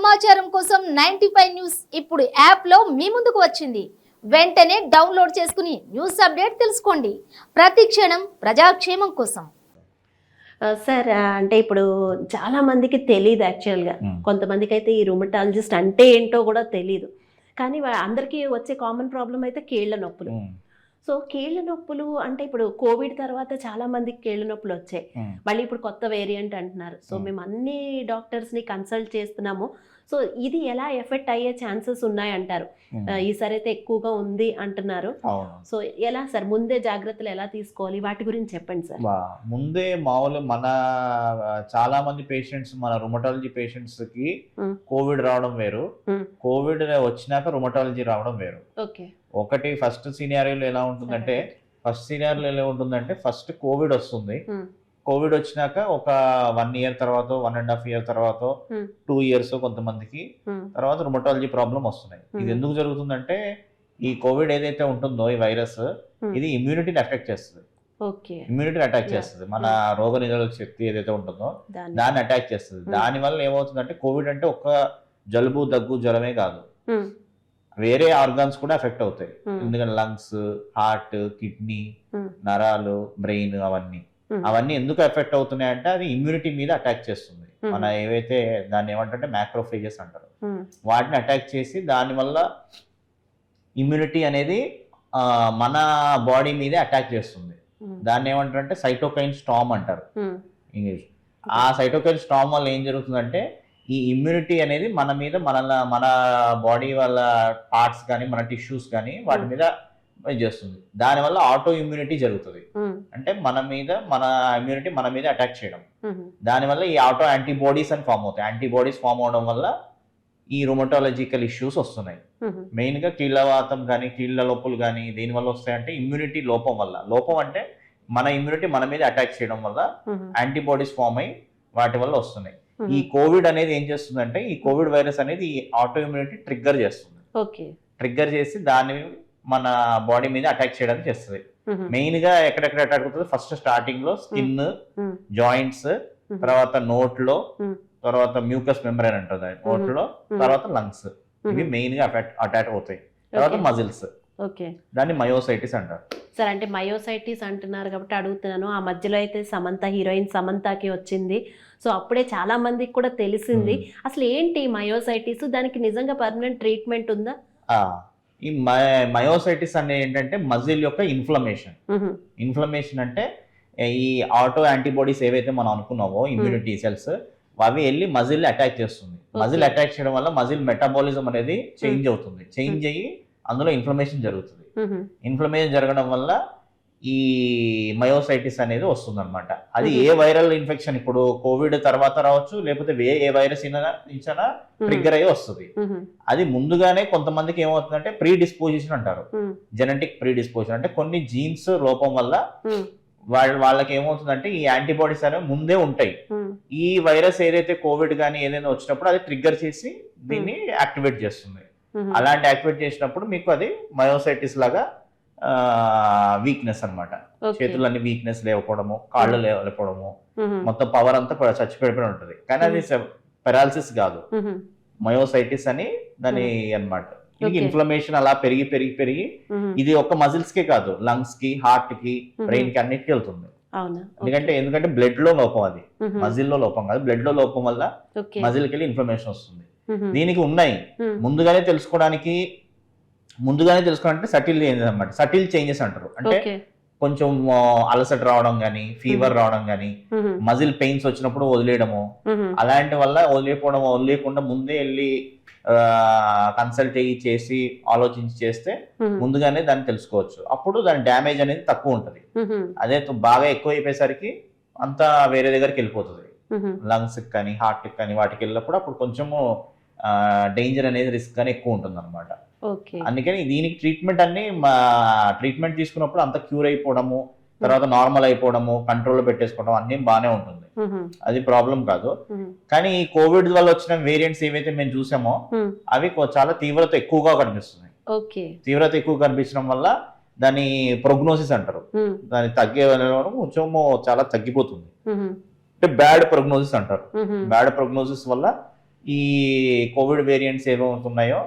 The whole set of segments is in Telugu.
సమాచారం కోసం 95 న్యూస్ ఇప్పుడు యాప్లో మీ ముందుకు వచ్చింది. వెంటనే డౌన్లోడ్ చేసుకుని న్యూస్ అప్డేట్ తెలుసుకోండి. ప్రతి క్షణం ప్రజాక్షేమం కోసం. సార్ అంటే ఇప్పుడు చాలా మందికి తెలియదు యాక్చువల్గా. కొంతమందికి అయితే ఈ రుమటాలజిస్ట్ అంటే ఏంటో కూడా తెలియదు. కానీ అందరికీ వచ్చే కామన్ ప్రాబ్లం అయితే కీళ్ళ నొప్పులు. సో కీళ్ళ నొప్పులు అంటే ఇప్పుడు కోవిడ్ తర్వాత చాలా మందికి కీళ్ళ నొప్పులు వచ్చాయి. మళ్ళీ ఇప్పుడు కొత్త వేరియంట్ అంటున్నారు. సో మేము అన్ని డాక్టర్స్ని కన్సల్ట్ చేస్తున్నాము. సో ఇది ఎలా ఎఫెక్ట్ అయ్యే ఛాన్సెస్ ఉన్నాయంటారు? ఈసారి అయితే ఎక్కువగా ఉంది అంటున్నారు. సో ఎలా సార్ ముందే జాగ్రత్తలు ఎలా తీసుకోవాలి వాటి గురించి చెప్పండి సార్. ముందే మామూలు మన చాలా మంది పేషెంట్స్ మన రుమటాలజీ పేషెంట్స్ కి కోవిడ్ రావడం వేరు, కోవిడ్ వచ్చినాక రుమటాలజీ రావడం వేరు. ఒకటి ఫస్ట్ సినారియోలో ఎలా ఉంటుందంటే ఫస్ట్ కోవిడ్ వస్తుంది. కోవిడ్ వచ్చినాక ఒక 1 year తర్వాత 1.5 year తర్వాత 2 years కొంతమందికి తర్వాత రుమటాలజీ ప్రాబ్లం వస్తున్నాయి. ఇది ఎందుకు జరుగుతుందంటే ఈ కోవిడ్ ఏదైతే ఉంటుందో ఈ వైరస్ ఇది ఇమ్యూనిటీని అటాక్ చేస్తుంది. ఇమ్యూనిటీని అటాక్ చేస్తుంది. మన రోగ నిరోధక శక్తి ఏదైతే ఉంటుందో దాన్ని అటాక్ చేస్తుంది. దాని వల్ల ఏమవుతుందంటే కోవిడ్ అంటే ఒక్క జలుబు దగ్గు జ్వరమే కాదు, వేరే ఆర్గాన్స్ కూడా ఎఫెక్ట్ అవుతాయి. ఎందుకంటే లంగ్స్, హార్ట్, కిడ్నీ, నరాలు, బ్రెయిన్ అవన్నీ ఎందుకు ఎఫెక్ట్ అవుతున్నాయి అంటే అది ఇమ్యూనిటీ మీద అటాక్ చేస్తుంది. మన ఏవైతే దాన్ని ఏమంటే మ్యాక్రోఫేజెస్ అంటారు, వాటిని అటాక్ చేసి దానివల్ల ఇమ్యూనిటీ అనేది మన బాడీ మీదే అటాక్ చేస్తుంది. దాన్ని ఏమంటారంటే సైటోకైన్ స్టార్మ్ అంటారు ఇంగ్లీష్. ఆ సైటోకైన్ స్టార్మ్ వల్ల ఏం జరుగుతుందంటే ఈ ఇమ్యూనిటీ అనేది మన మీద మన బాడీ వాళ్ళ పార్ట్స్ కానీ మన టిష్యూస్ కానీ వాటి మీద చేస్తుంది. దానివల్ల ఆటో ఇమ్యూనిటీ జరుగుతుంది. అంటే మన ఇమ్యూనిటీ మన మీద అటాక్ చేయడం. దానివల్ల ఈ ఆటో యాంటీబాడీస్ అని ఫామ్ అవుతాయి. యాంటీబాడీస్ ఫామ్ అవడం వల్ల ఈ రుమటాలజికల్ ఇష్యూస్ వస్తున్నాయి. మెయిన్ గా కీళ్ళవాతం కానీ కీళ్ళ నొప్పులు కానీ దేనివల్ల వస్తాయంటే ఇమ్యూనిటీ లోపం వల్ల. లోపం అంటే మన ఇమ్యూనిటీ మన మీద అటాక్ చేయడం వల్ల యాంటీబాడీస్ ఫామ్ అయ్యి వాటి వల్ల వస్తున్నాయి. ఈ కోవిడ్ అనేది ఏం చేస్తుందంటే ఈ కోవిడ్ వైరస్ అనేది ఈ ఆటో ఇమ్యూనిటీ ట్రిగ్గర్ చేస్తుంది. ట్రిగ్గర్ చేసి దాన్ని మన బాడీ మీద అటాక్ చేయడానికి చేస్తుంది. మెయిన్ గా ఎక్కడెక్కడ అటాక్ అవుతుంది, ఫస్ట్ స్టార్టింగ్ లో స్కిన్, జాయింట్స్, తర్వాత నోట్ లో, తర్వాత మ్యూకస్ మెంబ్రేన్ అంటుంది నోట్ లో, తర్వాత లంగ్స్. ఇవి మెయిన్ గా అటాక్ అవుతాయి. తర్వాత మజిల్స్, దాన్ని మయోసైటిస్ అంటారు. సార్ అంటే మయోసైటిస్ అంటున్నారు కాబట్టి అడుగుతున్నాను. ఆ మధ్యలో అయితే హీరోయిన్ సమంతకి వచ్చింది. సో అప్పుడే చాలా మందికి కూడా తెలిసింది. అసలు ఏంటి మయోసైటిస్, దానికి నిజంగా పర్మనెంట్ ట్రీట్మెంట్ ఉందా? ఈ మయోసైటిస్ అనేది ఏంటంటే మజిల్ యొక్క ఇన్ఫ్లమేషన్ అంటే ఈ ఆటో యాంటీబాడీస్ ఏవైతే మనం అనుకున్నామో ఇమ్యూనిటీ సెల్స్ అవి వెళ్ళి మజిల్ అటాక్ చేస్తుంది. మజిల్ అటాక్ చేయడం వల్ల మజిల్ మెటాబాలిజం అనేది చేంజ్ అవుతుంది. చేంజ్ అయ్యి అందులో ఇన్ఫ్లమేషన్ జరుగుతుంది. ఇన్ఫ్లమేషన్ జరగడం వల్ల ఈ మయోసైటిస్ అనేది వస్తుంది అనమాట. అది ఏ వైరల్ ఇన్ఫెక్షన్, ఇప్పుడు కోవిడ్ తర్వాత రావచ్చు, లేకపోతే ఏ వైరస్ ఇచ్చినా ట్రిగ్గర్ అయ్యి వస్తుంది. అది ముందుగానే కొంతమందికి ఏమవుతుందంటే ప్రీ డిస్పోజిషన్ అంటారు. జెనెటిక్ ప్రీ డిస్పోజిషన్ అంటే కొన్ని జీన్స్ లోపం వల్ల వాళ్ళకి ఏమవుతుందంటే ఈ యాంటీబాడీస్ అనేవి ముందే ఉంటాయి. ఈ వైరస్ ఏదైతే కోవిడ్ కానీ ఏదైనా వచ్చినప్పుడు అది ట్రిగ్గర్ చేసి దీన్ని యాక్టివేట్ చేస్తుంది. అలాంటి యాక్టివేట్ చేసినప్పుడు మీకు అది మయోసైటిస్ లాగా వీక్నెస్ అన్నమాట. చేతులన్నీ వీక్నెస్ లేకపోవడము, కాళ్ళు లేకపోవడము, మొత్తం పవర్ అంతా చచ్చిపోయిపోయి ఉంటుంది. కానీ అది పెరాలసిస్ కాదు, మయోసైటిస్ అని దాని అన్నమాట. ఇన్ఫ్లమేషన్ అలా పెరిగి ఇది ఒక్క మజిల్స్ కే కాదు, లంగ్స్ కి, హార్ట్ కి, బ్రెయిన్ కి అన్నిటికీ వెళ్తుంది. ఎందుకంటే బ్లడ్ లో లోపం, అది మజిల్ లో లోపం కాదు, బ్లడ్ లో లోపం వల్ల మజిల్ కి వెళ్ళి ఇన్ఫ్లమేషన్ వస్తుంది. దీనికి ఉన్నాయి ముందుగానే తెలుసుకోవడానికి సటిల్ అనమాట. సటిల్ చేంజెస్ అంటారు. అంటే కొంచెం అలసట రావడం కానీ, ఫీవర్ రావడం కానీ, మజిల్ పెయిన్స్ వచ్చినప్పుడు వదిలేయడము, అలాంటి వల్ల వదిలేయకుండా ముందే వెళ్ళి కన్సల్ట్ చేసి ఆలోచించి చేస్తే ముందుగానే దాన్ని తెలుసుకోవచ్చు. అప్పుడు దాని డ్యామేజ్ అనేది తక్కువ ఉంటుంది. అదే బాగా ఎక్కువ అయిపోయేసరికి అంతా వేరే దగ్గరికి వెళ్ళిపోతుంది. లంగ్స్ కానీ హార్ట్ కానీ వాటికి వెళ్ళినప్పుడు అప్పుడు కొంచెము డేంజర్ అనేది రిస్క్ కానీ ఎక్కువ ఉంటుంది అనమాట. అందుకని దీనికి ట్రీట్మెంట్ తీసుకున్నప్పుడు అంత క్యూర్ అయిపోవడము, తర్వాత నార్మల్ అయిపోవడము, కంట్రోల్లో పెట్టేసుకోవడం అన్ని బాగానే ఉంటుంది. అది ప్రాబ్లం కాదు. కానీ ఈ కోవిడ్ వల్ల వచ్చిన వేరియంట్స్ ఏవైతే మేము చూసామో అవి చాలా తీవ్రత ఎక్కువగా కనిపిస్తున్నాయి. తీవ్రత ఎక్కువ కనిపించడం వల్ల దాని ప్రోగ్నోసిస్ అంటారు. దాని తగ్గే కొంచెం చాలా తగ్గిపోతుంది. అంటే బ్యాడ్ ప్రోగ్నోసిస్ అంటారు. బ్యాడ్ ప్రోగ్నోసిస్ వల్ల ఈ కోవిడ్ వేరియంట్స్ ఏమవుతున్నాయో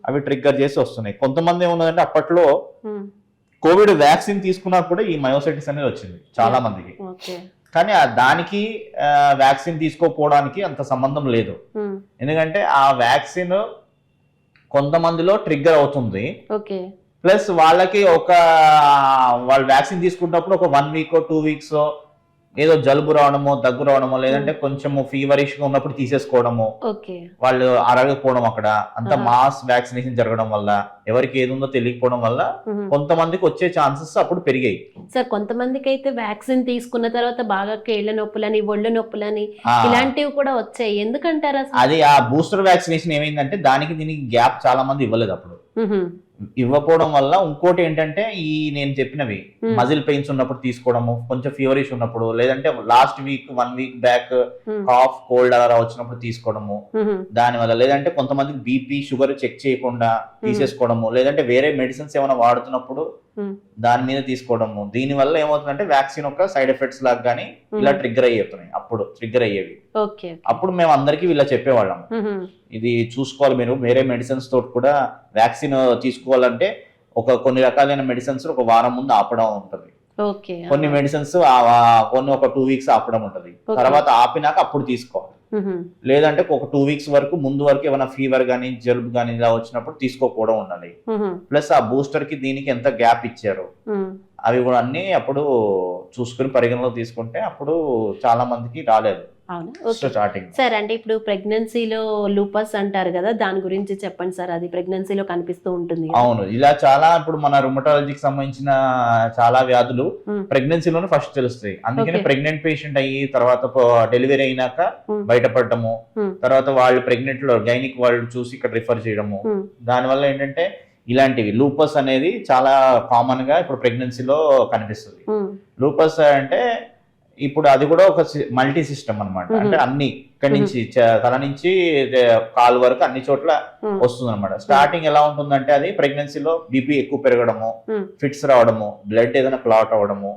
అవి ట్రిగ్గర్ చేసి వస్తున్నాయి. కొంతమంది ఏమున్నదంటే అప్పట్లో కోవిడ్ వ్యాక్సిన్ తీసుకున్నప్పుడు ఈ మయోసైటిస్ అనేది వచ్చింది చాలా మందికి. కానీ దానికి వ్యాక్సిన్ తీసుకోకపోవడానికి అంత సంబంధం లేదు. ఎందుకంటే ఆ వ్యాక్సిన్ కొంతమందిలో ట్రిగ్గర్ అవుతుంది, ప్లస్ వాళ్ళకి వాళ్ళు వ్యాక్సిన్ తీసుకున్నప్పుడు ఒక 1 వీక్ 2 వీక్స్ ఏదో జలుబు రావడమో దగ్గు రావడమో లేదంటే కొంచెం ఫీవరిష్ గా ఉన్నప్పుడు తీసేసుకోవడము, వాళ్ళు అరగకపోవడం, అక్కడ అంత మాస్ వ్యాక్సినేషన్ జరగడం వల్ల ఎవరికి ఏది ఉందో తెలియకపోవడం వల్ల కొంతమందికి వచ్చే ఛాన్సెస్ అప్పుడు పెరిగాయి. సార్ కొంతమందికి అయితే వ్యాక్సిన్ తీసుకున్న తర్వాత బాగా కీళ్ళ నొప్పులని ఒళ్ళు నొప్పులని ఇలాంటివి కూడా వచ్చాయి, ఎందుకంటారా? అది ఆ బూస్టర్ వ్యాక్సినేషన్ ఏమైందంటే దానికి దీనికి గ్యాప్ చాలా మంది ఇవ్వలేదు. అప్పుడు ఇవ్వకపోవడం వల్ల ఇంకోటి ఏంటంటే ఈ నేను చెప్పినవి మజిల్ పెయిన్స్ ఉన్నప్పుడు తీసుకోవడము, కొంచెం ఫీవరిష్ ఉన్నప్పుడు, లేదంటే last week 1 week back cough cold అలా వచ్చినప్పుడు తీసుకోవడము దానివల్ల, లేదంటే కొంతమందికి బీపీ షుగర్ చెక్ చేయకుండా తీసేసుకోవడము, లేదంటే వేరే మెడిసిన్స్ ఏమైనా వాడుతున్నప్పుడు దాని మీద తీసుకోవడము. దీని వల్ల ఏమవుతుందంటే వ్యాక్సిన్ యొక్క సైడ్ ఎఫెక్ట్స్ లాగా కానీ ఇలా ట్రిగ్గర్ అయ్యేస్తున్నాయి. అప్పుడు ట్రిగ్గర్ అయ్యేవి. అప్పుడు మేము అందరికి ఇలా చెప్పేవాళ్ళం, ఇది చూసుకోవాలి, మీరు వేరే మెడిసిన్స్ తోటి కూడా వ్యాక్సిన్ తీసుకోవాలంటే కొన్ని రకాలైన మెడిసిన్స్ ఒక వారం ముందు ఆపడం ఉంటుంది, కొన్ని మెడిసిన్స్ కొన్ని ఒక 2 వీక్స్ ఆపడం ఉంటుంది, తర్వాత ఆపినాక అప్పుడు తీసుకోవాలి. లేదంటే ఒక 2 వీక్స్ వరకు ముందు వరకు ఏమైనా ఫీవర్ గానీ జలుబు గానీ ఇలా వచ్చినప్పుడు తీసుకోకపోవడం ఉండాలి. ప్లస్ ఆ బూస్టర్ కి దీనికి ఎంత గ్యాప్ ఇచ్చారు అవి కూడా అన్ని అప్పుడు చూసుకుని పరిగణలో తీసుకుంటే అప్పుడు చాలా మందికి రాలేదు స్టార్టింగ్. సార్ అంటే ఇప్పుడు ప్రెగ్నెన్సీలో లూపస్ అంటారు కదా, దాని గురించి చెప్పండి సార్. అది ప్రెగ్నెన్సీలో కనిపిస్తూ ఉంటుంది. అవును, ఇలా చాలా ఇప్పుడు మన రుమటాలజీకి సంబంధించిన చాలా వ్యాధులు ప్రెగ్నెన్సీలోనే ఫస్ట్ తెలుస్తాయి. అందుకని ప్రెగ్నెంట్ పేషెంట్ అయ్యి తర్వాత డెలివరీ అయినాక బయటపడటము, తర్వాత వాళ్ళు ప్రెగ్నెంట్ లో గైనిక్ వాళ్ళు చూసి ఇక్కడ రిఫర్ చేయడము, దానివల్ల ఏంటంటే ఇలాంటివి లూపస్ అనేది చాలా కామన్ గా ఇప్పుడు ప్రెగ్నెన్సీలో కనిపిస్తుంది. లూపస్ అంటే ఇప్పుడు అది కూడా ఒక మల్టీ సిస్టమ్ అన్నమాట. అంటే అన్ని ఇక్కడి నుంచి తల నుంచి కాలు వరకు అన్ని చోట్ల వస్తుంది అనమాట. స్టార్టింగ్ ఎలా ఉంటుందంటే అది ప్రెగ్నెన్సీలో బీపీ ఎక్కువ పెరగడము, ఫిట్స్ రావడము, బ్లడ్ ఏదైనా క్లాట్ అవడము,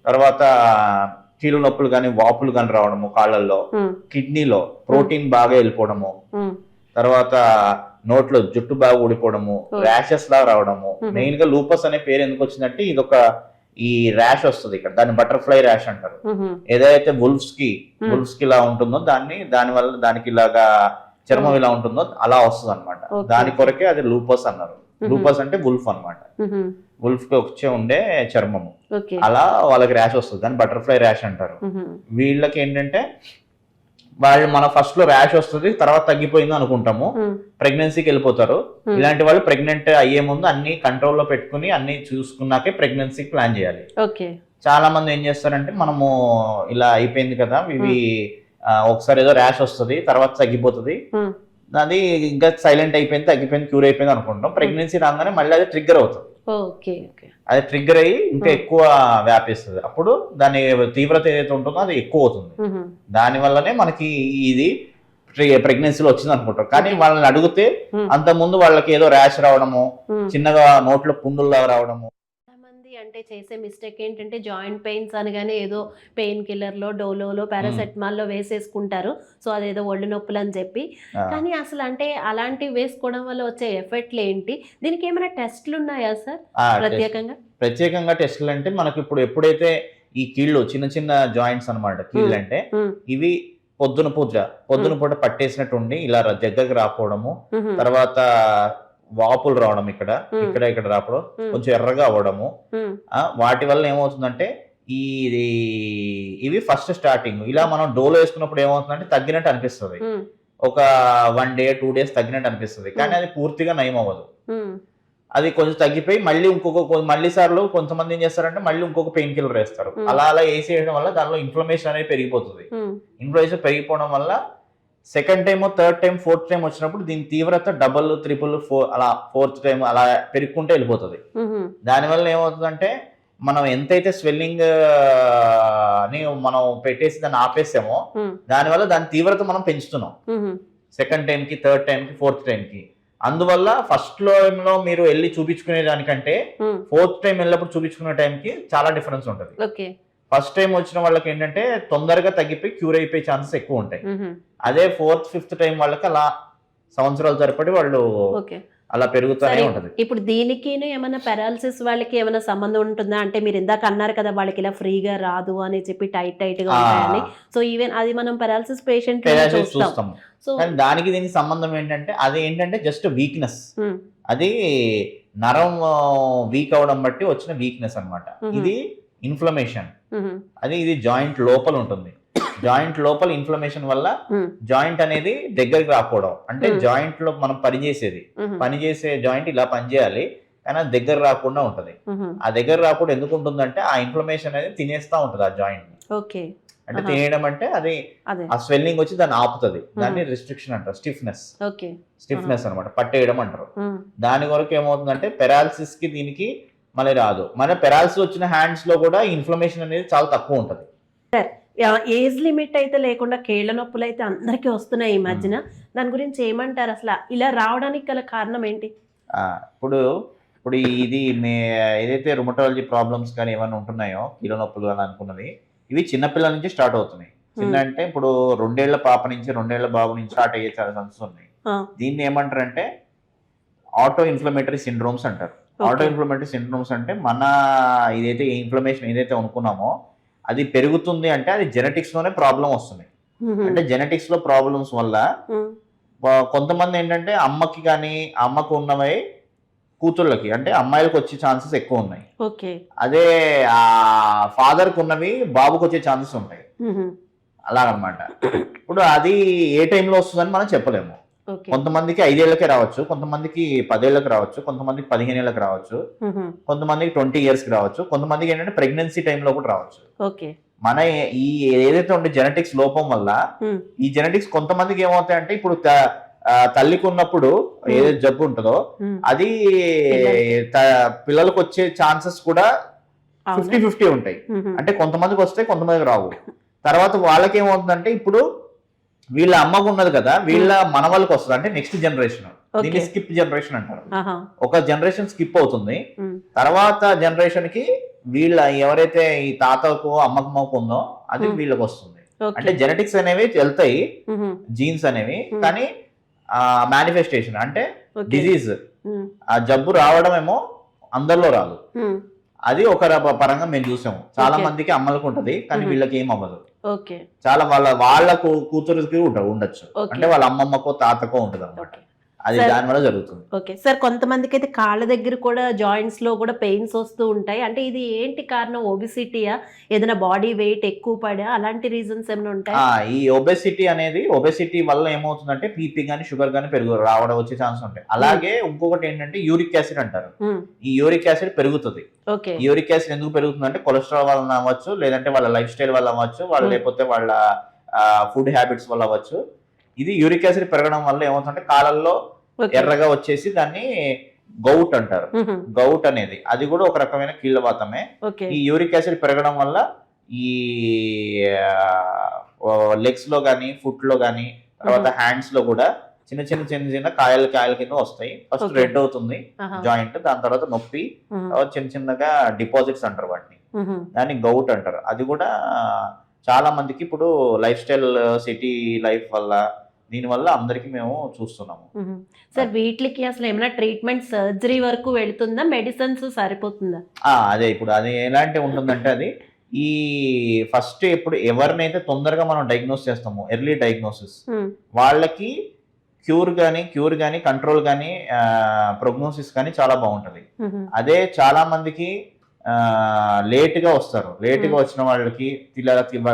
తర్వాత కీళ్ళ నొప్పులు కానీ వాపులు కానీ రావడము, కాళ్ళల్లో కిడ్నీలో ప్రోటీన్ బాగా వెళ్ళిపోవడము, తర్వాత నోట్లో జుట్టు బాగా ఊడిపోవడము, ర్యాషెస్ లా రావడము. మెయిన్ గా లూపస్ అనే పేరు ఎందుకు వచ్చిందంటే ఇదొక ఈ ర్యాష్ వస్తుంది ఇక్కడ, దాన్ని బటర్ఫ్లై ర్యాష్ అంటారు. ఏదైతే వుల్ఫ్స్ కి ఇలా ఉంటుందో దాని వల్ల దానికి ఇలాగా చర్మం ఇలా ఉంటుందో అలా వస్తుంది అనమాట. దాని కొరకే అది లూపస్ అన్నారు. లూపస్ అంటే వుల్ఫ్ అనమాట, వుల్ఫ్ కి వచ్చే ఉండే చర్మము, అలా వాళ్ళకి ర్యాష్ వస్తుంది, దాన్ని బటర్ఫ్లై ర్యాష్ అంటారు. వీళ్ళకి ఏంటంటే వాళ్ళు మన ఫస్ట్ లో ర్యాష్ వస్తుంది, తర్వాత తగ్గిపోయింది అనుకుంటాము, ప్రెగ్నెన్సీకి వెళ్ళిపోతారు. ఇలాంటి వాళ్ళు ప్రెగ్నెంట్ అయ్యే ముందు అన్ని కంట్రోల్లో పెట్టుకుని అన్ని చూసుకున్నాకే ప్రెగ్నెన్సీకి ప్లాన్ చేయాలి. చాలా మంది ఏం చేస్తారంటే మనము ఇలా అయిపోయింది కదా, ఇవి ఒకసారి ఏదో ర్యాష్ వస్తుంది తర్వాత తగ్గిపోతుంది, అది ఇంకా సైలెంట్ అయిపోయింది తగ్గిపోయింది క్యూర్ అయిపోయింది అనుకుంటాం. ప్రెగ్నెన్సీ రాగానే మళ్ళీ అది ట్రిగ్గర్ అవుతుంది, అది ట్రిగ్గర్ అయ్యి ఇంకా ఎక్కువ వ్యాపిస్తుంది. అప్పుడు దాని తీవ్రత ఏదైతే ఉంటుందో అది ఎక్కువ అవుతుంది. దాని వల్లనే మనకి ఇది ప్రెగ్నెన్సీలో వచ్చింది అనుకుంటారు. కానీ వాళ్ళని అడిగితే అంత ముందు వాళ్ళకి ఏదో ర్యాష్ రావడము, చిన్నగా నోట్లో పుండుల్లా రావడము. అంటే చేసే మిస్టేక్ ఏంటంటే జాయింట్ పెయిన్స్ అనగానే ఏదో పెయిన్ కిల్లర్లో డోలోలో పారాసెటమాల్లో వేసేసుకుంటారు, సో అదేదో ఒళ్ళు నొప్పులు అని చెప్పి. కానీ అసలు అంటే అలాంటివి వేసుకోవడం వల్ల వచ్చే ఎఫెక్ట్లు ఏంటి, దీనికి ఏమైనా టెస్ట్లు ఉన్నాయా సార్ ప్రత్యేకంగా టెస్ట్లు అంటే మనకు ఇప్పుడు ఎప్పుడైతే ఈ కీళ్ళు చిన్న చిన్న జాయింట్స్ అనమాట, కీళ్ళు అంటే ఇవి పొద్దున పూట పట్టేసినట్టు ఉండి ఇలా దగ్గరకు రాకపోవడము, తర్వాత వాపులు రావడం, ఇక్కడ రావడం, కొంచెం ఎర్రగా అవ్వడము, వాటి వల్ల ఏమవుతుందంటే ఇవి ఫస్ట్ స్టార్టింగ్. ఇలా మనం డోలో వేసుకున్నప్పుడు ఏమవుతుందంటే తగ్గినట్టు అనిపిస్తుంది, ఒక 1 day 2 days తగ్గినట్టు అనిపిస్తుంది, కానీ అది పూర్తిగా నయం అవ్వదు. అది కొంచెం తగ్గిపోయి మళ్ళీ మళ్ళీ సార్లు కొంతమంది ఏం చేస్తారంటే మళ్ళీ ఇంకొక పెయిన్ కిల్లర్ వేస్తారు. అలా వేసేయడం వల్ల దానిలో ఇన్ఫ్లమేషన్ అనేది పెరిగిపోతుంది. ఇన్ఫ్లమేషన్ పెరిగిపోవడం వల్ల second time, third time, fourth time వచ్చినప్పుడు దీని తీవ్రత 2, 3, 4 అలా 4th టైం అలా పెరుగుకుంటే వెళ్ళిపోతుంది. దానివల్ల ఏమవుతుందంటే మనం ఎంతైతే స్వెల్లింగ్ ని మనం పెట్టేసి దాన్ని ఆపేసామో దానివల్ల దాని తీవ్రత మనం పెంచుతున్నాం సెకండ్ టైం కి, థర్డ్ టైం కి, ఫోర్త్ టైం కి. అందువల్ల ఫస్ట్ లో మీరు వెళ్ళి చూపించుకునే దానికంటే 4th టైం వెళ్ళినప్పుడు చూపించుకునే టైంకి చాలా డిఫరెన్స్ ఉంటుంది. ఫస్ట్ టైం వచ్చిన వాళ్ళకి ఏంటంటే తొందరగా తగ్గిపోయి క్యూర్ అయిపోయే ఛాన్సెస్ ఎక్కువ ఉంటాయి. అదే 4th 5th టైం వాళ్ళకి అలా సంవత్సరాల తరబడి వాళ్ళు ఓకే. అలా పెరుగుతూనే సరే, ఉంటది. ఇప్పుడు దీనికి ఏమైనా పెరాలసిస్ వాళ్ళకి ఏమైనా సంబంధం ఉంటుందా? అంటే మీరు ఇందాక అన్నారు కదా వాళ్ళకి ఇలా ఫ్రీగా రాదు అని చెప్పి టైట్ గా ఉంటాయని. సో ఈవెన్ అది మనం పెరాలసిస్ పేషెంట్ చూస్తాము. సో కానీ దానికి దీనికి సంబంధం ఏంటంటే అది ఏంటంటే జస్ట్ వీక్నెస్. అది నరం వీక్ అవడం బట్టి వచ్చిన వీక్నెస్ అన్నమాట. ఇది ఇన్ఫ్లమేషన్. ఇది జాయింట్ లోపల ఉంటుంది. జాయింట్ లోపల ఇన్ఫ్లమేషన్ వల్ల జాయింట్ అనేది దగ్గరికి రాకపోవడం. అంటే జాయింట్ లో మనం పనిచేసే జాయింట్ ఇలా పనిచేయాలి కానీ అది దగ్గర రాకుండా ఉంటది. ఆ దగ్గర రాకుండా ఎందుకు ఉంటుందంటే ఆ ఇన్ఫ్లమేషన్ అనేది తినేస్తా ఉంటది ఆ జాయింట్ ని. ఓకే. అంటే తినేయడం అంటే అది ఆ స్వెల్లింగ్ వచ్చి దాన్ని ఆపుతుంది. దాన్ని రిస్ట్రిక్షన్ అంటారు, స్టిఫ్నెస్ అనమాట, పట్టేయడం అంటారు. దాని కొరకు ఏమవుతుందంటే పెరాలసిస్ కి దీనికి మళ్ళీ రాదు. మన పెరాలసిస్ వచ్చిన హ్యాండ్స్ లో కూడా ఇన్ఫ్లమేషన్ అనేది చాలా తక్కువ ఉంటది. ఏజ్ లిమిట్ అయితే లేకుండా కేళ్ల నొప్పులు అయితే అందరికీ వస్తున్నాయి ఈ మధ్యన. దాని గురించి ఏమంటారు? అసలు ఇలా రావడానికి గల కారణం ఏంటి? ఇప్పుడు ఇది ఏదైతే రుమటాలజీ ప్రాబ్లమ్స్ కానీ ఏమైనా ఉంటున్నాయో కీళ్ళ నొప్పులు అని అనుకున్నవి ఇవి చిన్నపిల్లల నుంచి స్టార్ట్ అవుతున్నాయి. చిన్న అంటే ఇప్పుడు 2 ఏళ్ల పాప నుంచి 2 ఏళ్ల బాబు నుంచి స్టార్ట్ అయ్యే చాలా ఛాన్సెస్ ఉన్నాయి. దీన్ని ఏమంటారంటే ఆటో ఇన్ఫ్లమేటరీ సిండ్రోమ్స్ అంటారు. ఆటో ఇన్ఫ్లమేటరీ సిండ్రోమ్స్ అంటే మన ఇదైతే ఇన్ఫ్లమేషన్ ఏదైతే అనుకున్నామో అది పెరుగుతుంది అంటే అది జెనెటిక్స్ లోనే ప్రాబ్లం వస్తుంది. అంటే జెనెటిక్స్ లో ప్రాబ్లమ్స్ వల్ల కొంతమంది ఏంటంటే అమ్మకు ఉన్నవి కూతుళ్ళకి అంటే అమ్మాయిలకు వచ్చే ఛాన్సెస్ ఎక్కువ ఉన్నాయి. అదే ఆ ఫాదర్ కు ఉన్నవి బాబుకి వచ్చే ఛాన్సెస్ ఉంటాయి. అలాగనమాట. ఇప్పుడు అది ఏ టైంలో వస్తుందని మనం చెప్పలేము. కొంతమందికి 5 ఏళ్లకే రావచ్చు, కొంతమందికి 10 ఏళ్ళకి రావచ్చు, కొంతమందికి 15 ఏళ్ళకి రావచ్చు, కొంతమందికి 20 years కి రావచ్చు, కొంతమందికి ఏంటంటే ప్రెగ్నెన్సీ టైంలో కూడా రావచ్చు. మన ఈ ఏదైతే ఉండే జెనెటిక్స్ లోపం వల్ల ఈ జెనెటిక్స్ కొంతమందికి ఏమవుతాయంటే ఇప్పుడు తల్లికి ఉన్నప్పుడు ఏదైతే జబ్బు ఉంటుందో అది పిల్లలకు వచ్చే ఛాన్సెస్ కూడా 50-50 ఉంటాయి. అంటే కొంతమందికి వస్తే కొంతమందికి రావు. తర్వాత వాళ్ళకి ఏమవుతుందంటే ఇప్పుడు వీళ్ళ అమ్మకు ఉన్నది కదా వీళ్ళ మన వాళ్ళకి వస్తుంది. అంటే నెక్స్ట్ జనరేషన్, దీన్ని స్కిప్ జనరేషన్ అంటారు. ఒక జనరేషన్ స్కిప్ అవుతుంది. తర్వాత జనరేషన్ కి వీళ్ళ ఎవరైతే ఈ తాతకు అమ్మకు ఉందో అది వీళ్ళకి వస్తుంది. అంటే జెనెటిక్స్ అనేవి వెళ్తాయి, జీన్స్ అనేవి. కానీ మేనిఫెస్టేషన్ అంటే డిజీజ్, ఆ జబ్బు రావడం ఏమో అందరిలో రాదు. అది ఒక పరంగా మేము చూసాము. చాలా మందికి అమ్మలకు ఉంటది కానీ వీళ్ళకి ఏం అవ్వదు. చాలా వాళ్ళ కూతురికి ఉండొచ్చు. అంటే వాళ్ళ అమ్మమ్మకో తాతకో ఉంటది అనమాట. అది దాని వల్ల జరుగుతుంది. ఓకే సార్, కొంతమందికి అయితే కాళ్ళ దగ్గర కూడా జాయింట్స్ లో కూడా పెయిన్స్ వస్తూ ఉంటాయి. అంటే ఇది ఏంటి కారణం? ఒబిసిటీయా, ఏదైనా బాడీ వెయిట్ ఎక్కువ పడా, అలాంటి రీజన్స్ ఏమైనా ఉంటాయి? ఈ ఒబెసిటీ వల్ల ఏమవుతుందంటే బీపీ గానీ షుగర్ గానీ రావడం వచ్చే ఛాన్స్ ఉంటాయి. అలాగే ఇంకొకటి ఏంటంటే యూరిక్ యాసిడ్ అంటారు. ఈ యూరిక్ యాసిడ్ పెరుగుతుంది. యూరిక్ యాసిడ్ ఎందుకు పెరుగుతుంది అంటే కొలెస్ట్రాల్ వల్ల అవ్వచ్చు, లేదంటే వాళ్ళ లైఫ్ స్టైల్ వల్ల అవ్వచ్చు, లేకపోతే వాళ్ళ ఫుడ్ హ్యాబిట్స్ వల్ల అవ్వచ్చు. ఇది యూరిక్ యాసిడ్ పెరగడం వల్ల ఏమవుతుందంటే కాళ్ళల్లో ఎర్రగా వచ్చేసి దాన్ని గౌట్ అంటారు. గౌట్ అనేది అది కూడా ఒక రకమైన కీళ్ళవాతమే. ఈ యూరిక్ యాసిడ్ పెరగడం వల్ల ఈ లెగ్స్ లో గానీ, ఫుట్ లో గానీ, తర్వాత హ్యాండ్స్ లో కూడా చిన్న చిన్న కాయల కింద వస్తాయి. ఫస్ట్ రెడ్ అవుతుంది జాయింట్, దాని తర్వాత నొప్పి, తర్వాత చిన్నగా డిపాజిట్స్ అంటారు వాటిని, దాన్ని గౌట్ అంటారు. అది కూడా చాలా మందికి ఇప్పుడు లైఫ్ స్టైల్ సిటీ లైఫ్ వల్ల దీనివల్ల అందరికి మేము చూస్తున్నాము. సార్ వీటికి అసలు ఏమైనా ట్రీట్మెంట్ సర్జరీ వరకు వెళుతుందా, మెడిసిన్స్ సరిపోతుందా? అదే ఇప్పుడు అది ఎలాంటి ఉంటుందంటే అది ఈ ఫస్ట్ ఇప్పుడు ఎవరినైతే తొందరగా మనం డయాగ్నోస్ చేస్తామో ఎర్లీ డయాగ్నోసిస్ వాళ్ళకి క్యూర్ కానీ కంట్రోల్ కానీ ప్రోగ్నోసిస్ కానీ చాలా బాగుంటది. అదే చాలా మందికి లేట్ గా వచ్చిన వాళ్ళకి,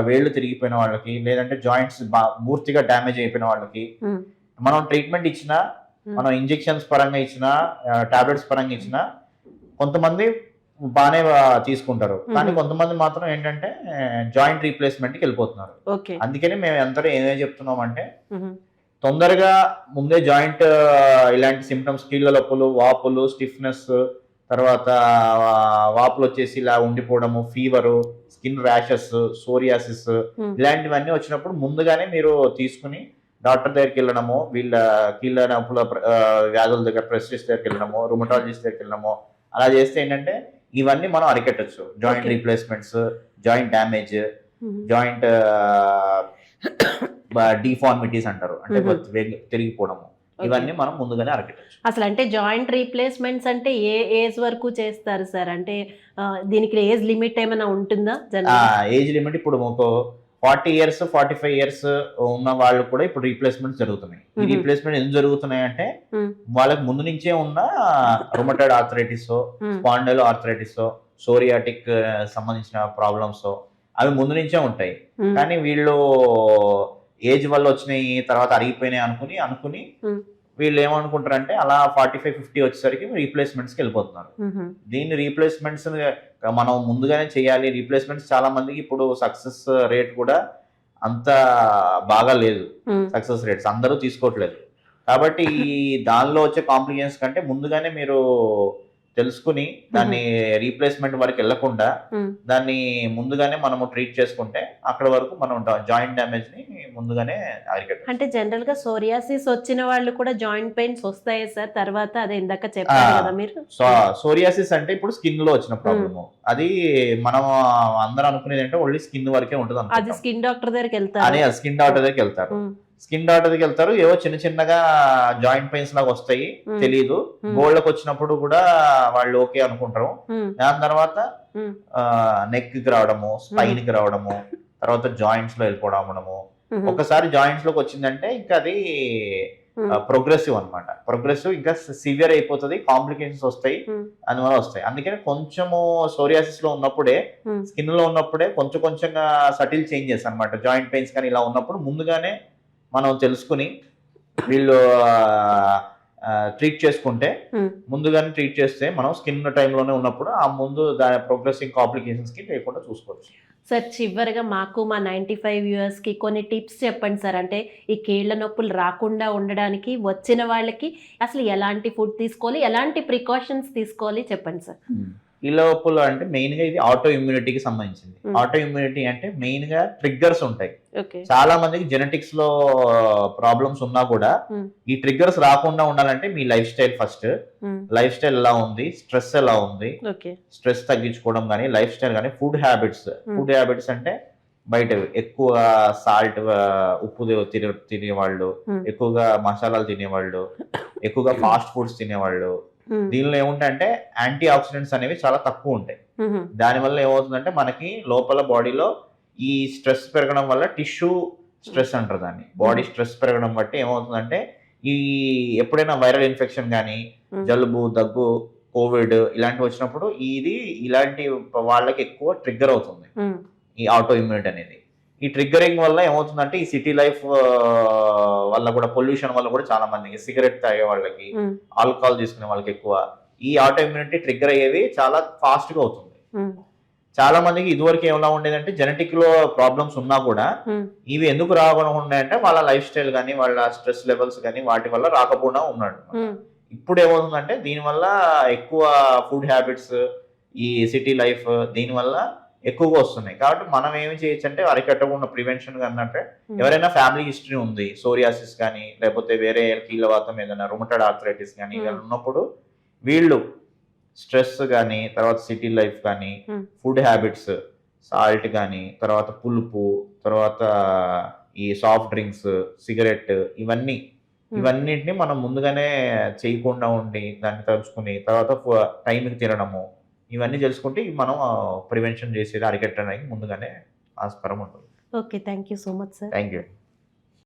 వేళ్లు తిరిగిపోయిన వాళ్ళకి, లేదంటే జాయింట్స్ పూర్తిగా డ్యామేజ్ అయిపోయిన వాళ్ళకి మనం ట్రీట్మెంట్ ఇచ్చినా, మనం ఇంజెక్షన్స్ పరంగా ఇచ్చినా, టాబ్లెట్స్ పరంగా ఇచ్చినా కొంతమంది బాగానే తీసుకుంటారు. కానీ కొంతమంది మాత్రం ఏంటంటే జాయింట్ రీప్లేస్మెంట్ కి వెళ్ళిపోతున్నారు. అందుకని మేము అందరూ ఏమేమి చెప్తున్నాం అంటే తొందరగా ముందే జాయింట్ ఇలాంటి సిమ్టమ్స్, కీళ్ళ నొప్పులు, వాపులు, స్టిఫ్నెస్, తర్వాత వాపులు వచ్చేసి ఇలా ఉండిపోవడము, ఫీవరు, స్కిన్ ర్యాషెస్, సోరియాసిస్ ఇలాంటివన్నీ వచ్చినప్పుడు ముందుగానే మీరు తీసుకుని డాక్టర్ దగ్గరికి వెళ్ళడము, వీళ్ళ కీళ్ళ నొప్పుల వ్యాధుల దగ్గర, స్పెషలిస్ట్ దగ్గరికి వెళ్ళడము, రుమటాలజిస్ట్ దగ్గరికి వెళ్ళడము, అలా చేస్తే ఏంటంటే ఇవన్నీ మనం అరికెట్టచ్చు. Joint Okay. Replacements, joint damage, Mhm. Joint deformities అంటారు, అంటే తిరిగిపోవడము, Okay. ఇవన్నీ మనం ముందుగానే అరికెట్టచ్చు. అసలు అంటే జాయింట్ రీప్లేస్మెంట్స్ అంటే ఏ ఏజ్ వరకు చేస్తారు సార్? అంటే దీనికి ఏజ్ లిమిట్ ఏమైనా ఉంటుందా జనరల్? ఏజ్ లిమిట్ ఇప్పుడు 40 ఇయర్స్ 45 ఇయర్స్ ఉన్న వాళ్ళు కూడా ఇప్పుడు రీప్లేస్మెంట్ జరుగుతున్నాయి. ఈ Mhm. రీప్లేస్మెంట్ ఎందుకు జరుగుతున్నాయి అంటే వాళ్ళకి ముందు నుంచే ఉన్న రుమటాయిడ్ ఆర్థరైటిస్, స్పాండైలో ఆర్థరైటిస్, సోరియాటిక్ సంబంధించిన ప్రాబ్లమ్స్ అవి ముందు నుంచే ఉంటాయి. కానీ వీళ్ళు ఏజ్ వల్ల వచ్చినాయి, తర్వాత అరిగిపోయినాయి అనుకుని వీళ్ళు ఏమనుకుంటారంటే అలా 45-50 వచ్చేసరికి రీప్లేస్మెంట్స్కి వెళ్ళిపోతున్నారు. దీన్ని రీప్లేస్మెంట్స్ మనం ముందుగానే చేయాలి. రీప్లేస్మెంట్స్ చాలా మందికి ఇప్పుడు సక్సెస్ రేట్ కూడా అంత బాగా లేదు. సక్సెస్ రేట్స్ అందరూ తీసుకోవట్లేదు. కాబట్టి ఈ దానిలో వచ్చే కాంప్లికేషన్స్ కంటే ముందుగానే మీరు తెలుసుకుని దాన్ని రీప్లేస్మెంట్ వరకు వెళ్లకుండా దాన్ని ముందుగానే మనము ట్రీట్ చేసుకుంటే అక్కడ వరకు మనం జాయింట్ డ్యామేజ్ ని ముందుగానే అరికట్టచ్చు. అంటే జనరల్ గా సోరియాసిస్ వచ్చిన వాళ్ళు కూడా జాయింట్ పెయిన్స్ వస్తాయి సార్ తర్వాత? అదే ఇందాక చెప్పారు కదా మీరు. సోరియాసిస్ అంటే ఇప్పుడు స్కిన్ లో వచ్చిన ప్రాబ్లమ్. అది మనం అందరూ అనుకునేది అంటే ఓన్లీ స్కిన్ వరకే ఉంటుంది అది అనుకుంటాం. స్కిన్ డాక్టర్ దగ్గరికి వెళ్తారు. అదే స్కిన్ డాక్టర్ దగ్గరికి వెళ్తారు. స్కిన్ డాక్టర్ దగ్గరికి వెళ్తారు, ఏవో చిన్నగా జాయింట్ పెయిన్స్ లాగా వస్తాయి, తెలియదు. గోల్డ్కి వచ్చినప్పుడు కూడా వాళ్ళు ఓకే అనుకుంటారు. దాని తర్వాత నెక్ కి రావడము, స్పైన్ కి రావడము, తర్వాత జాయింట్స్ లో వెళ్ళిపోవడము. ఒకసారి జాయింట్స్ లోకి వచ్చిందంటే ఇంకా అది ప్రోగ్రెసివ్ అన్నమాట. ప్రోగ్రెసివ్ ఇంకా సివియర్ అయిపోతుంది, కాంప్లికేషన్స్ వస్తాయి, అందువల్ల వస్తాయి. అందుకని కొంచెము సోరియాసిస్ లో ఉన్నప్పుడే, స్కిన్ లో ఉన్నప్పుడే కొంచెంగా సటిల్ చేంజెస్ అన్నమాట. జాయింట్ పెయిన్స్ కానీ ఇలా ఉన్నప్పుడు ముందుగానే మనం తెలుసుకుని వీళ్ళు ట్రీట్ చేసుకుంటే, ముందుగానే ట్రీట్ చేస్తే మనం స్కిన్ టైంలోనే ఉన్నప్పుడు ఆ ముందు దాని ప్రోగ్రెసింగ్ కాంప్లికేషన్స్ కి లేకుండా చూసుకోవచ్చు. సార్ చివరిగా మాకు మా 95 viewers కి కొన్ని టిప్స్ చెప్పండి సార్. అంటే ఈ కీళ్ళ నొప్పులు రాకుండా ఉండడానికి వచ్చిన వాళ్ళకి అసలు ఎలాంటి ఫుడ్ తీసుకోవాలి, ఎలాంటి ప్రికాషన్స్ తీసుకోవాలి చెప్పండి సార్. కీళ్ళ నొప్పులు అంటే మెయిన్ గా ఇది ఆటో ఇమ్యూనిటీకి సంబంధించింది. ఆటో ఇమ్యూనిటీ అంటే మెయిన్ గా ట్రిగ్గర్స్ ఉంటాయి. చాలా మందికి జెనెటిక్స్ లో ప్రాబ్లమ్స్ ఉన్నా కూడా ఈ ట్రిగ్గర్స్ రాకుండా ఉండాలంటే మీ life style first. Life style ఎలా ఉంది, స్ట్రెస్ ఎలా ఉంది, స్ట్రెస్ తగ్గించుకోవడం కానీ, లైఫ్ స్టైల్ కానీ, ఫుడ్ హ్యాబిట్స్ అంటే బయట ఎక్కువ సాల్ట్, ఉప్పు తినేవాళ్ళు, ఎక్కువగా మసాలాలు తినేవాళ్ళు, ఎక్కువగా ఫాస్ట్ ఫుడ్స్ తినేవాళ్ళు. దీనిలో ఏముంటాయంటే యాంటీ ఆక్సిడెంట్స్ అనేవి చాలా తక్కువ ఉంటాయి. దానివల్ల ఏమవుతుందంటే మనకి లోపల బాడీలో ఈ స్ట్రెస్ పెరగడం వల్ల టిష్యూ స్ట్రెస్ అంటారు దాన్ని. బాడీ స్ట్రెస్ పెరగడం బట్టి ఏమవుతుందంటే ఈ ఎప్పుడైనా వైరల్ ఇన్ఫెక్షన్ కానీ, జలుబు, దగ్గు, కోవిడ్ ఇలాంటివి వచ్చినప్పుడు ఇలాంటి వాళ్ళకి ఎక్కువ ట్రిగ్గర్ అవుతుంది ఈ ఆటో ఇమ్యూనిటీ అనేది. ఈ ట్రిగ్గరింగ్ వల్ల ఏమవుతుందంటే ఈ సిటీ లైఫ్ వల్ల కూడా, పొల్యూషన్ వల్ల కూడా చాలా మందికి, సిగరెట్ తాగే వాళ్ళకి, ఆల్కహాల్ తీసుకునే వాళ్ళకి ఎక్కువ ఈ ఆటో ఇమ్యూనిటీ ట్రిగ్గర్ అయ్యేవి చాలా ఫాస్ట్ గా అవుతుంది. చాలా మందికి ఇదివరకు ఎలా ఉండేదంటే జెనెటిక్ లో ప్రాబ్లమ్స్ ఉన్నా కూడా ఇవి ఎందుకు రాకుండా ఉన్నాయంటే వాళ్ళ లైఫ్ స్టైల్ కానీ, వాళ్ళ స్ట్రెస్ లెవెల్స్ కానీ వాటి వల్ల రాకపోయినా ఉన్నాడు. ఇప్పుడు ఏమవుతుందంటే దీనివల్ల ఎక్కువ ఫుడ్ హ్యాబిట్స్, ఈ సిటీ లైఫ్ దీనివల్ల ఎక్కువగా వస్తున్నాయి. కాబట్టి మనం ఏమి చేయొచ్చు అంటే అరికట్టకుండా ప్రివెన్షన్ అన్నట్టే ఎవరైనా ఫ్యామిలీ హిస్టరీ ఉంది, సోరియాసిస్ కానీ లేకపోతే వేరే కీళ్ళవాతం ఏదైనా రుమటాయిడ్ ఆర్థరైటిస్ కానీ ఇవన్నీ ఉన్నప్పుడు వీళ్ళు స్ట్రెస్ కానీ, తర్వాత సిటీ లైఫ్ కానీ, ఫుడ్ హ్యాబిట్స్, సాల్ట్ కానీ, తర్వాత పులుపు, తర్వాత ఈ సాఫ్ట్ డ్రింక్స్, సిగరెట్, ఇవన్నిటిని మనం ముందుగానే చేయకుండా ఉండి దాన్ని తలుచుకుని తర్వాత టైంకి తినడము, ఇవన్నీ తెలుసుకుంటే మనం ప్రివెన్షన్ చేసేది, అరికట్టడానికి ముందుగానే ఆస్కారం ఉంటుంది. Okay, thank you so much sir. Thank you.